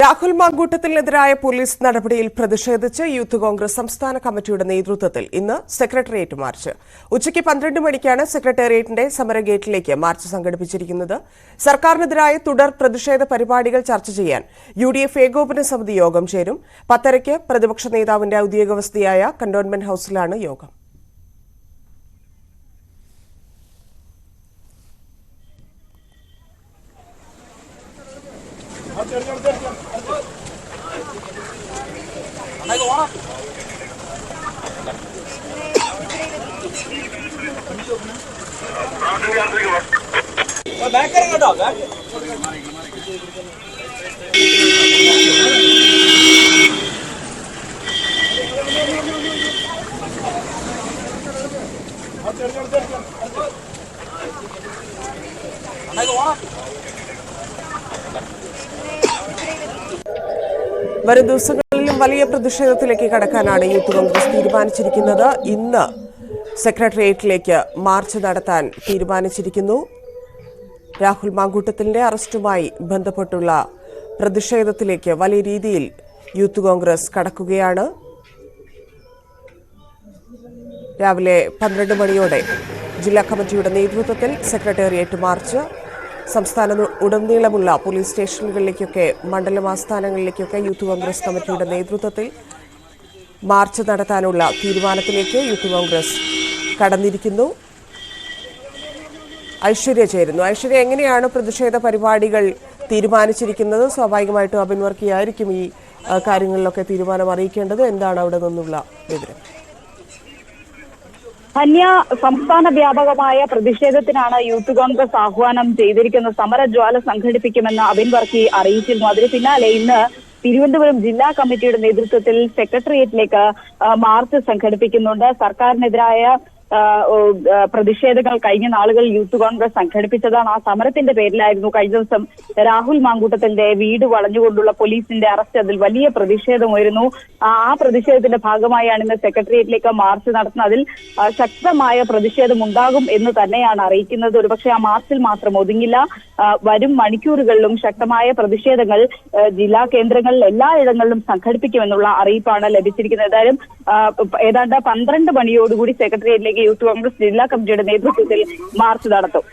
Rahul മാങ്കൂട്ടത്തിനെതിരായ police നടപടിയിൽ പ്രതിഷേധിച്ച് youth Congress സംസ്ഥാന കമ്മിറ്റിയുടെ നേതൃത്വത്തിൽ ഇന്ന് സെക്രട്ടേറിയറ്റ് മാർച്ച്. ഉച്ചയ്ക്ക് 12 മണിക്കാണ് സെക്രട്ടേറിയറ്റിന്റെ സമരഗേറ്റിലേക്ക് മാർച്ച് സംഘടിപ്പിച്ചിരിക്കുന്നത്. സർക്കാരിനെതിരായ തുടർ പ്രതിഷേധ പരിപാടികൾ ചർച്ച ചെയ്യാൻ UDF ഏകോപന സമിതി യോഗം ചേരും. 10:30 പ്രതിപക്ഷ നേതാവിന്റെ ഔദ്യോഗിക വസതിയായ കന്റോൺമെന്റ് ഹൌസിലാണ് യോഗം. വരും ദിവസങ്ങളിലും വലിയ പ്രതിഷേധത്തിലേക്ക് കടക്കാനാണ് യൂത്ത് കോൺഗ്രസ് തീരുമാനിച്ചിരിക്കുന്നത്. ഇന്ന് സെക്രട്ടേറിയറ്റിലേക്ക് മാർച്ച് നടത്താൻ തീരുമാനിച്ചിരിക്കുന്നു. രാഹുൽ മാങ്കൂട്ടത്തിന്റെ അറസ്റ്റുമായി ബന്ധപ്പെട്ടുള്ള പ്രതിഷേധത്തിലേക്ക് വലിയ രീതിയിൽ യൂത്ത് കോൺഗ്രസ് കടക്കുകയാണ്. രാവിലെ 12 മണിയോടെ ജില്ലാ കമ്മിറ്റിയുടെ നേതൃത്വത്തിൽ സെക്രട്ടേറിയറ്റ് മാർച്ച് സംസ്ഥാനത്തുടനീളമുള്ള പോലീസ് സ്റ്റേഷനുകളിലേക്കൊക്കെ മണ്ഡലം ആസ്ഥാനങ്ങളിലേക്കൊക്കെ യൂത്ത് കോൺഗ്രസ് കമ്മിറ്റിയുടെ നേതൃത്വത്തിൽ മാർച്ച് നടത്താനുള്ള തീരുമാനത്തിലേക്ക് യൂത്ത് കോൺഗ്രസ് കടന്നിരിക്കുന്നു. ഐശ്വര്യ ചേരുന്നു. ഐശ്വര്യ, എങ്ങനെയാണ് പ്രതിഷേധ പരിപാടികൾ തീരുമാനിച്ചിരിക്കുന്നത്? സ്വാഭാവികമായിട്ടും അബിൻ വർക്കിയായിരിക്കും ഈ കാര്യങ്ങളിലൊക്കെ തീരുമാനം അറിയിക്കേണ്ടത്. എന്താണ് അവിടെ നിന്നുള്ള വിവരം? ധന്യ, സംസ്ഥാന വ്യാപകമായ പ്രതിഷേധത്തിനാണ് യൂത്ത് കോൺഗ്രസ് ആഹ്വാനം ചെയ്തിരിക്കുന്നത്. സമരജ്വാല സംഘടിപ്പിക്കുമെന്ന് അബിൻ വർക്കി അറിയിച്ചിരുന്നു. അതിന് പിന്നാലെ ഇന്ന് തിരുവനന്തപുരം ജില്ലാ കമ്മിറ്റിയുടെ നേതൃത്വത്തിൽ സെക്രട്ടേറിയറ്റിലേക്ക് മാർച്ച് സംഘടിപ്പിക്കുന്നുണ്ട്. സർക്കാരിനെതിരായ പ്രതിഷേധങ്ങൾ കഴിഞ്ഞ നാളുകൾ യൂത്ത് കോൺഗ്രസ് സംഘടിപ്പിച്ചതാണ്. ആ സമരത്തിന്റെ പേരിലായിരുന്നു കഴിഞ്ഞ ദിവസം രാഹുൽ മാങ്കൂട്ടത്തിന്റെ വീട് വളഞ്ഞുകൊണ്ടുള്ള പോലീസിന്റെ അറസ്റ്റ്. അതിൽ വലിയ പ്രതിഷേധമായിരുന്നു. ആ പ്രതിഷേധത്തിന്റെ ഭാഗമായാണ് ഇന്ന് സെക്രട്ടേറിയറ്റിലേക്ക് മാർച്ച് നടത്തുന്നത്. അതിൽ ശക്തമായ പ്രതിഷേധം ഉണ്ടാകും എന്ന് തന്നെയാണ് അറിയിക്കുന്നത്. ഒരുപക്ഷെ ആ മാർച്ചിൽ മാത്രം ഒതുങ്ങില്ല. വരും മണിക്കൂറുകളിലും ശക്തമായ പ്രതിഷേധങ്ങൾ ജില്ലാ കേന്ദ്രങ്ങളിൽ എല്ലായിടങ്ങളിലും സംഘടിപ്പിക്കുമെന്നുള്ള അറിയിപ്പാണ് ലഭിച്ചിരിക്കുന്നത്. ഏതാണ്ട് 12 മണിയോടുകൂടി സെക്രട്ടേറിയറ്റിലേക്ക് യൂത്ത് കോൺഗ്രസ് ജില്ലാ കമ്മിറ്റിയുടെ നേതൃത്വത്തിൽ മാർച്ച് നടത്തും.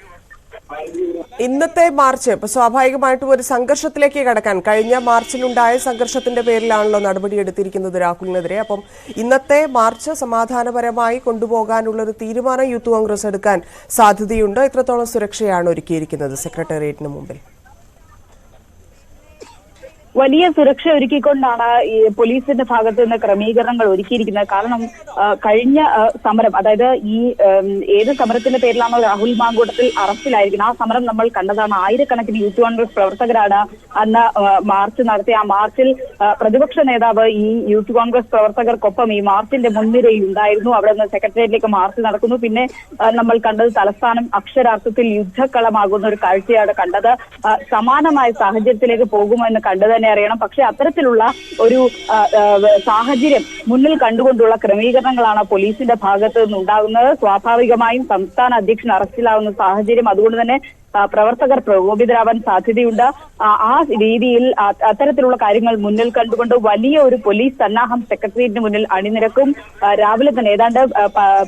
ഇന്നത്തെ മാർച്ച് സ്വാഭാവികമായിട്ടും ഒരു സംഘർഷത്തിലേക്ക് കടക്കാൻ, കഴിഞ്ഞ മാർച്ചിലുണ്ടായ സംഘർഷത്തിന്റെ പേരിലാണല്ലോ നടപടിയെടുത്തിരിക്കുന്നത് രാഹുലിനെതിരെ. അപ്പം ഇന്നത്തെ മാർച്ച് സമാധാനപരമായി കൊണ്ടുപോകാനുള്ള ഒരു തീരുമാനം യൂത്ത് കോൺഗ്രസ് എടുക്കാൻ സാധ്യതയുണ്ട്. എത്രത്തോളം സുരക്ഷയാണ് ഒരുക്കിയിരിക്കുന്നത് സെക്രട്ടേറിയറ്റിന് മുമ്പിൽ? വലിയ സുരക്ഷ ഒരുക്കിക്കൊണ്ടാണ് ഈ പോലീസിന്റെ ഭാഗത്ത് നിന്ന് ക്രമീകരണങ്ങൾ ഒരുക്കിയിരിക്കുന്നത്. കാരണം കഴിഞ്ഞ സമരം, അതായത് ഈ ഏത് സമരത്തിന്റെ പേരിലാണോ രാഹുൽ മാങ്കൂട്ടത്തിൽ അറസ്റ്റിലായിരിക്കുന്നത്, ആ സമരം നമ്മൾ കണ്ടതാണ്. ആയിരക്കണക്കിന് യൂത്ത് കോൺഗ്രസ് പ്രവർത്തകരാണ് അന്ന് മാർച്ച് നടത്തി. ആ മാർച്ചിൽ പ്രതിപക്ഷ നേതാവ് ഈ യൂത്ത് കോൺഗ്രസ് പ്രവർത്തകർക്കൊപ്പം ഈ മാർച്ചിന്റെ മുൻനിരയിൽ ഉണ്ടായിരുന്നു. അവിടെ നിന്ന് സെക്രട്ടേറിയറ്റിലേക്ക് മാർച്ച് നടക്കുന്നു. പിന്നെ നമ്മൾ കണ്ടത് തലസ്ഥാനം അക്ഷരാർത്ഥത്തിൽ യുദ്ധക്കളമാകുന്ന ഒരു കാഴ്ചയാണ് കണ്ടത്. സമാനമായ സാഹചര്യത്തിലേക്ക് പോകുമെന്ന് കണ്ടു തന്നെ അറിയണം. പക്ഷെ അത്തരത്തിലുള്ള ഒരു സാഹചര്യം മുന്നിൽ കണ്ടുകൊണ്ടുള്ള ക്രമീകരണങ്ങളാണ് പോലീസിന്റെ ഭാഗത്ത് നിന്നുണ്ടാകുന്നത്. സ്വാഭാവികമായും സംസ്ഥാന അധ്യക്ഷൻ അറസ്റ്റിലാവുന്ന സാഹചര്യം, അതുകൊണ്ട് തന്നെ പ്രവർത്തകർ പ്രകോപിതരാവാൻ സാധ്യതയുണ്ട്. ആ രീതിയിൽ അത്തരത്തിലുള്ള കാര്യങ്ങൾ മുന്നിൽ കണ്ടുകൊണ്ട് വലിയ ഒരു പോലീസ് സന്നാഹം സെക്രട്ടേറിയറ്റിന് മുന്നിൽ അണിനിരക്കും. രാവിലെ തന്നെ ഏതാണ്ട്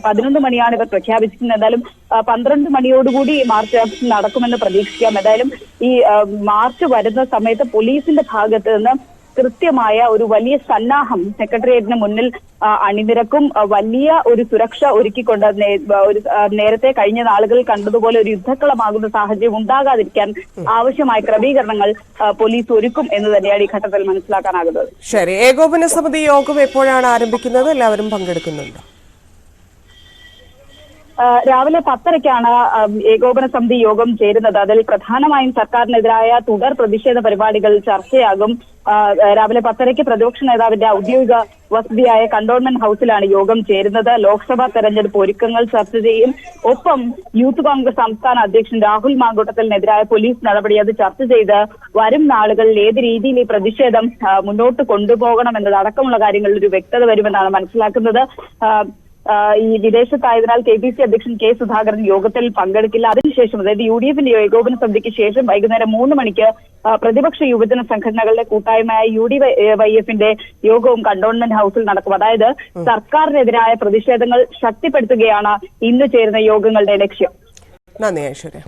11 മണിയാണ് ഇവർ പ്രഖ്യാപിച്ചിരിക്കുന്നത്. എന്തായാലും 12 മണിയോടുകൂടി മാർച്ച് നടക്കുമെന്ന് പ്രതീക്ഷിക്കാം. എന്തായാലും ഈ മാർച്ച് വരുന്ന സമയത്ത് പോലീസിന്റെ ഭാഗത്ത് നിന്ന് കൃത്യമായ ഒരു വലിയ സന്നാഹം സെക്രട്ടേറിയറ്റിന് മുന്നിൽ അണിനിരക്കും. വലിയ ഒരു സുരക്ഷ ഒരുക്കിക്കൊണ്ട് നേരത്തെ കഴിഞ്ഞ നാളുകളിൽ കണ്ടതുപോലെ ഒരു യുദ്ധക്കളമാകുന്ന സാഹചര്യം ഉണ്ടാകാതിരിക്കാൻ ആവശ്യമായ ക്രമീകരണങ്ങൾ പോലീസ് ഒരുക്കും എന്ന് തന്നെയാണ് ഈ ഘട്ടത്തിൽ മനസ്സിലാക്കാനാകുന്നത്. ശരി, ഏകോപന സമിതി യോഗം എപ്പോഴാണ് ആരംഭിക്കുന്നത്? എല്ലാവരും പങ്കെടുക്കുന്നുണ്ട്. രാവിലെ 10:30ക്കാണ് ഏകോപന സമിതി യോഗം ചേരുന്നത്. അതിൽ പ്രധാനമായും സർക്കാരിനെതിരായ തുടർ പ്രതിഷേധ പരിപാടികൾ ചർച്ചയാകും. രാവിലെ 10:30 പ്രതിപക്ഷ നേതാവിന്റെ ഔദ്യോഗിക വസതിയായ കന്റോൺമെന്റ് ഹൌസിലാണ് യോഗം ചേരുന്നത്. ലോക്സഭാ തെരഞ്ഞെടുപ്പ് ഒരുക്കങ്ങൾ ചർച്ച ചെയ്യും. ഒപ്പം യൂത്ത് കോൺഗ്രസ് സംസ്ഥാന അധ്യക്ഷൻ രാഹുൽ മാങ്കൂട്ടത്തിനെതിരായ പോലീസ് നടപടി അത് ചർച്ച ചെയ്ത് വരും നാളുകളിൽ ഏത് രീതിയിൽ ഈ പ്രതിഷേധം മുന്നോട്ട് കൊണ്ടുപോകണം എന്നതടക്കമുള്ള കാര്യങ്ങളിൽ ഒരു വ്യക്തത വരുമെന്നാണ് മനസ്സിലാക്കുന്നത്. ഈ വിദേശത്തായതിനാൽ KPC അധ്യക്ഷൻ K സുധാകരൻ യോഗത്തിൽ പങ്കെടുക്കില്ല. അതിനുശേഷം അതായത് UDF-ന്റെ ഏകോപന സമിതിക്ക് ശേഷം വൈകുന്നേരം 3 മണിക്ക് പ്രതിപക്ഷ യുവജന സംഘടനകളുടെ കൂട്ടായ്മയായ UDYF-ന്റെ യോഗവും കണ്ടോൺമെന്റ് ഹൌസിൽ നടക്കും. അതായത് സർക്കാരിനെതിരായ പ്രതിഷേധങ്ങൾ ശക്തിപ്പെടുത്തുകയാണ് ഇന്ന് ചേരുന്ന യോഗങ്ങളുടെ ലക്ഷ്യം. നന്ദി ഐശ്വര്യ.